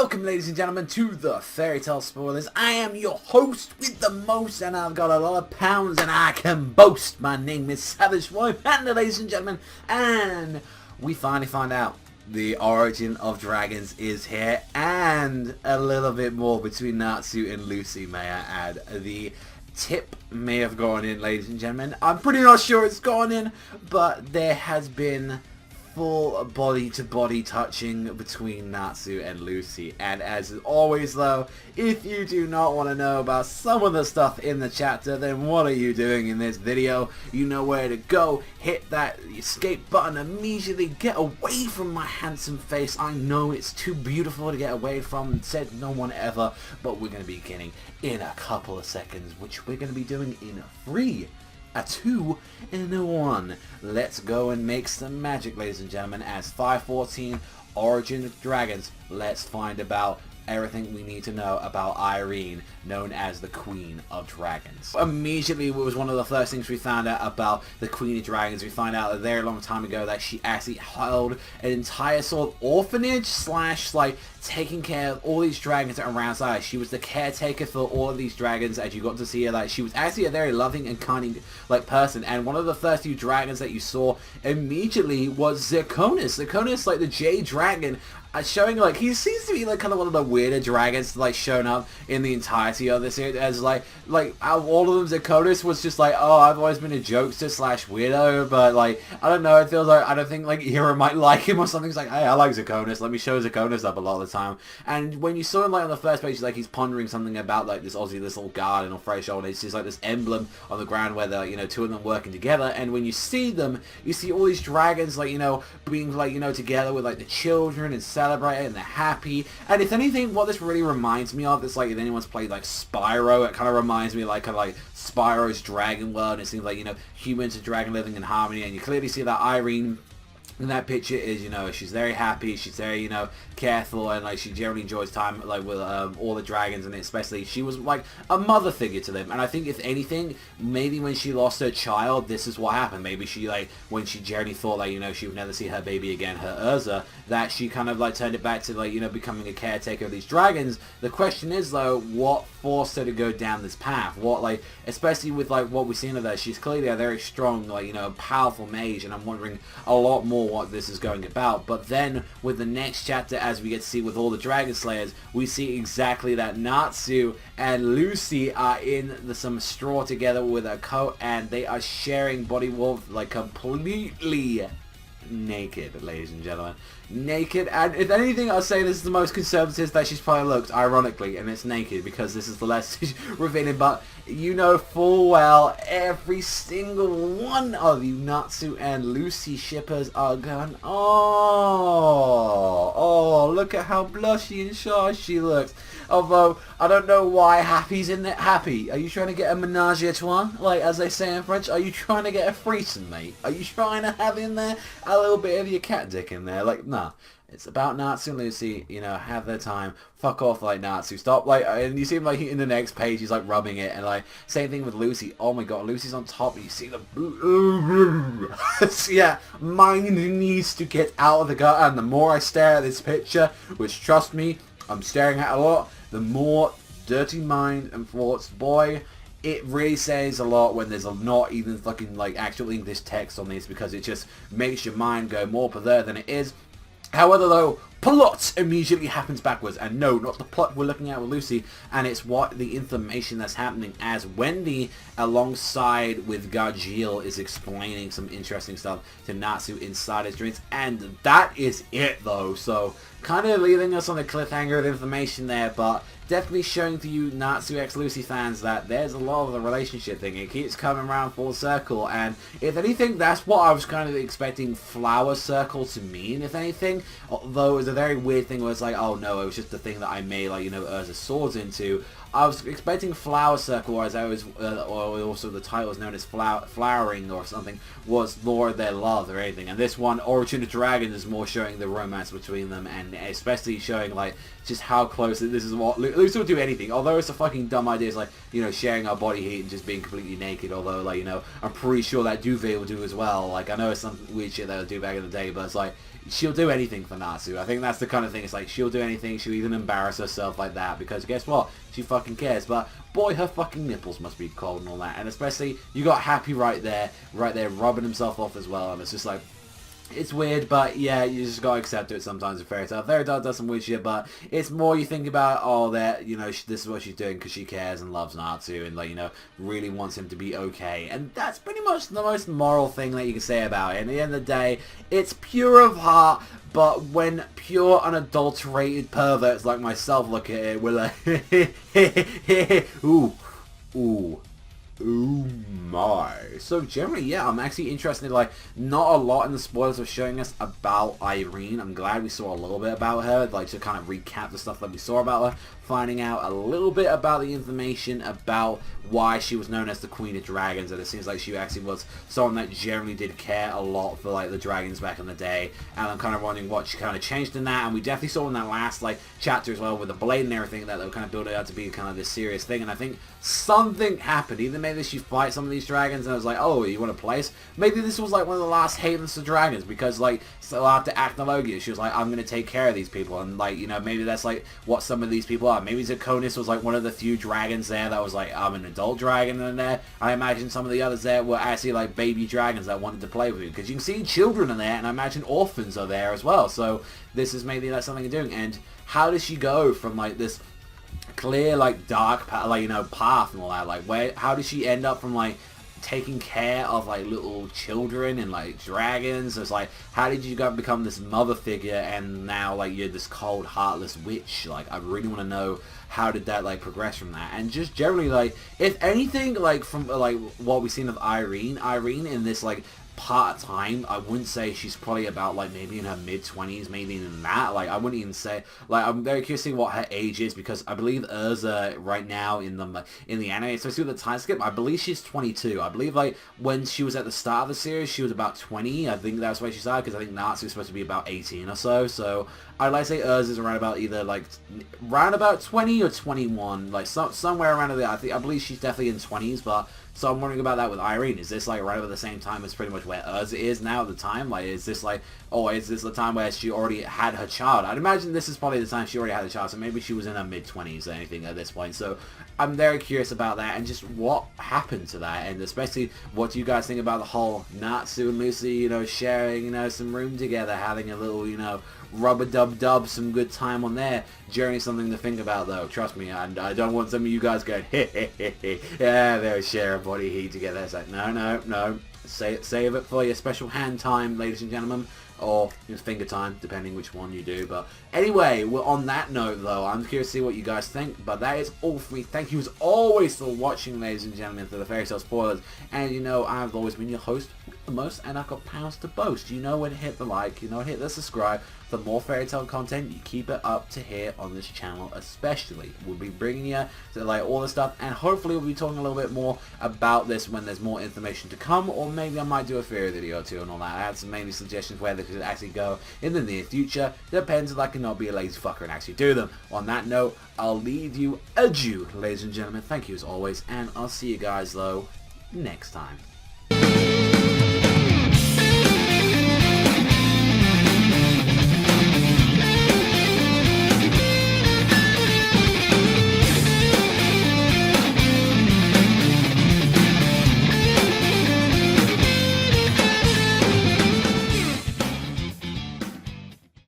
Welcome, ladies and gentlemen, to the Fairy Tale Spoilers. I am your host with the most, and I've got a lot of pounds, and I can boast. My name is Savage Boy Panda, ladies and gentlemen, and we finally find out the origin of dragons is here, and a little bit more between Natsu and Lucy, may I add. The tip may have gone in, ladies and gentlemen. I'm pretty not sure it's gone in, but there has been full body-to-body touching between Natsu and Lucy. And as always though, if you do not want to know about some of the stuff in the chapter, then what are you doing in this video? You know where to go. Hit that escape button immediately. Get away from my handsome face. I know it's too beautiful to get away from, said no one ever, but we're going to be beginning in a couple of seconds, which we're going to be doing in 3, a 2, and a 1. Let's go and make some magic, ladies and gentlemen, as 514 Origin of Dragons. Let's find about everything we need to know about Irene, known as the Queen of Dragons. Immediately, it was one of the first things we found out about the Queen of Dragons. We find out a very long time ago that she actually held an entire sort of orphanage slash like taking care of all these dragons around her. She was the caretaker for all of these dragons, as you got to see her. Like, she was actually a very loving and kind like person, and one of the first few dragons that you saw immediately was Zirconis. Zirconis, like the Jade Dragon, showing like he seems to be like kind of one of the weirder dragons like shown up in the entirety of this series, as like out of all of them, Zirconis was just like, oh, I've always been a jokester slash weirdo, but like I don't know, it feels like I don't think like Hira might like him or something. It's like, hey, I like Zirconis, let me show Zirconis up a lot of the time. And when you saw him like on the first page, like he's pondering something about like this Aussie, this little garden or fresh shoulder. It's just like this emblem on the ground where they're, you know, two of them working together. And when you see them, you see all these dragons like, you know, being like, you know, together with like the children and celebrating, and they're happy. And if anything, what this really reminds me of is like, if anyone's played like Spyro, it kind of reminds me like kind of like Spyro's Dragon World. It seems like, you know, humans and dragon living in harmony, and you clearly see that Irene in that picture is, you know, she's very happy, she's very, you know, careful, and like she generally enjoys time like with all the dragons, and especially she was like a mother figure to them. And I think if anything, maybe when she lost her child, this is what happened. Maybe she like, when she generally thought like, you know, she would never see her baby again, her Urza, that she kind of like turned it back to like, you know, becoming a caretaker of these dragons. The question is though, what forced her to go down this path? What, like, especially with like what we've seen of her, she's clearly a very strong, like, you know, powerful mage, and I'm wondering a lot more what this is going about. But then with the next chapter, as we get to see with all the Dragon Slayers, we see exactly that Natsu and Lucy are in some straw together with a coat, and they are sharing body warmth, like completely naked, ladies and gentlemen. Naked. And if anything, I'll say this is the most conservative that she's probably looked, ironically, and it's naked because this is the less revealing. But you know full well every single one of you Natsu and Lucy shippers are going, oh, look at how blushy and shy she looks. Although I don't know why Happy's in there. Happy, are you trying to get a menage a trois, like as they say in French? Are you trying to get a threesome, mate? Are you trying to have in there a little bit of your cat dick in there? Like, nah. It's about Natsu and Lucy, you know, have their time. Fuck off, like, Natsu. Stop, like, and you see him, like, in the next page, he's, like, rubbing it, and, like, same thing with Lucy. Oh, my God, Lucy's on top, and you see the... yeah, mine needs to get out of the gutter, and the more I stare at this picture, which, trust me, I'm staring at a lot, the more dirty mind and thoughts, boy, it really says a lot when there's not even fucking, like, actual English text on this, because it just makes your mind go more perverted than it is. However, though, plot immediately happens backwards, and no, not the plot we're looking at with Lucy, and it's what the information that's happening as Wendy, alongside with Gargiel, is explaining some interesting stuff to Natsu inside his dreams, and that is it, though. So, kind of leaving us on a cliffhanger of information there, but definitely showing to you Natsu x Lucy fans that there's a lot of the relationship thing. It keeps coming around full circle, and if anything, that's what I was kind of expecting Flower Circle to mean, if anything. Although it was a very weird thing where it's like, oh no, it was just the thing that I made, like, you know, Urza's swords into. I was expecting Flower Circle, as I was, or also the title is known as Flowering or something, was Lord Their Love or anything. And this one, Origin of Dragons, is more showing the romance between them, and especially showing, like, just how close this is. What Lucy will do anything, although it's a fucking dumb idea. It's like, you know, sharing our body heat and just being completely naked. Although, like, you know, I'm pretty sure that Duvet will do as well. Like, I know it's some weird shit that will do back in the day, but it's like, she'll do anything for Natsu. I think that's the kind of thing. It's like, she'll do anything. She'll even embarrass herself like that, because guess what? She fucking cares. But boy, her fucking nipples must be cold and all that. And especially, you got Happy right there, rubbing himself off as well. And it's just like, it's weird, but yeah, you just gotta accept it sometimes with Fairy Tail. Fairy Tail does some weird shit, but it's more you think about, oh, that, you know, this is what she's doing because she cares and loves Natsu and, like, you know, really wants him to be okay. And that's pretty much the most moral thing that you can say about it. And at the end of the day, it's pure of heart, but when pure, unadulterated perverts like myself look at it, we're like, ooh, ooh. Oh my. So generally, yeah, I'm actually interested in, like, not a lot in the spoilers are showing us about Irene. I'm glad we saw a little bit about her, like, to kind of recap the stuff that we saw about her, finding out a little bit about the information about why she was known as the Queen of Dragons, and it seems like she actually was someone that generally did care a lot for, like, the dragons back in the day, and I'm kind of wondering what she kind of changed in that. And we definitely saw in that last, like, chapter as well with the blade and everything that they were kind of building out to be kind of this serious thing. And I think something happened. Either maybe she fight some of these dragons and I was like, oh, you want a place? Maybe this was like one of the last havens of dragons, because, like, so after Acnologia, she was like, I'm going to take care of these people. And, like, you know, maybe that's like what some of these people are. Maybe Zakonis was like one of the few dragons there that was like, I'm an adult dragon in there. I imagine some of the others there were actually like baby dragons that wanted to play with you, because you can see children in there, and I imagine orphans are there as well. So this is maybe that's something you're doing. And how does she go from, like, this clear, like, dark, like, you know, path and all that? Like, where, how does she end up from, like, taking care of, like, little children and, like, dragons? It's like, how did you become this mother figure, and now, like, you're this cold, heartless witch? Like, I really want to know, how did that, like, progress from that? And just generally, like, if anything, like, from, like, what we've seen of Irene in this, like, part-time, I wouldn't say she's probably about, like, maybe in her mid-20s, maybe in that. Like, I wouldn't even say, like, I'm very curious to see what her age is, because I believe Urza right now in the anime, especially with the time skip, I believe she's 22. I believe, like, when she was at the start of the series, she was about 20. I think that's why she started, because I think Natsu was supposed to be about 18 or so. So I'd like to say Urza's around about either, like, round about 20 or 21, like, somewhere around there. I believe she's definitely in 20s, but so I'm wondering about that with Irene. Is this, like, right about the same time as pretty much where Urza is now at the time? Like, is this, like, oh, is this the time where she already had her child? I'd imagine this is probably the time she already had a child, so maybe she was in her mid-20s or anything at this point. So I'm very curious about that, and just what happened to that, and especially what do you guys think about the whole Natsu and Lucy, you know, sharing, you know, some room together, having a little, you know, rub-a-dub-dub, some good time on their journey. Something to think about, though. Trust me, and I don't want some of you guys going, yeah, they'll share a body heat together. It's like, no. Save it for your special hand time, ladies and gentlemen, or your finger time, depending which one you do. But anyway, well, on that note, though, I'm curious to see what you guys think. But that is all for me. Thank you as always for watching, ladies and gentlemen, for the Fairy Tail spoilers. And you know, I've always been your host with the most, and I've got pounds to boast. You know when to hit the like, you know, hit the subscribe. For more Fairy Tail content, you keep it up to here on this channel especially. We'll be bringing you to, like, all the stuff, and hopefully we'll be talking a little bit more about this when there's more information to come, or maybe I might do a theory video or two and all that. I had some maybe suggestions where they could actually go in the near future. Depends if I can not be a lazy fucker and actually do them. On that note, I'll leave you adieu, ladies and gentlemen. Thank you as always, and I'll see you guys, though, next time.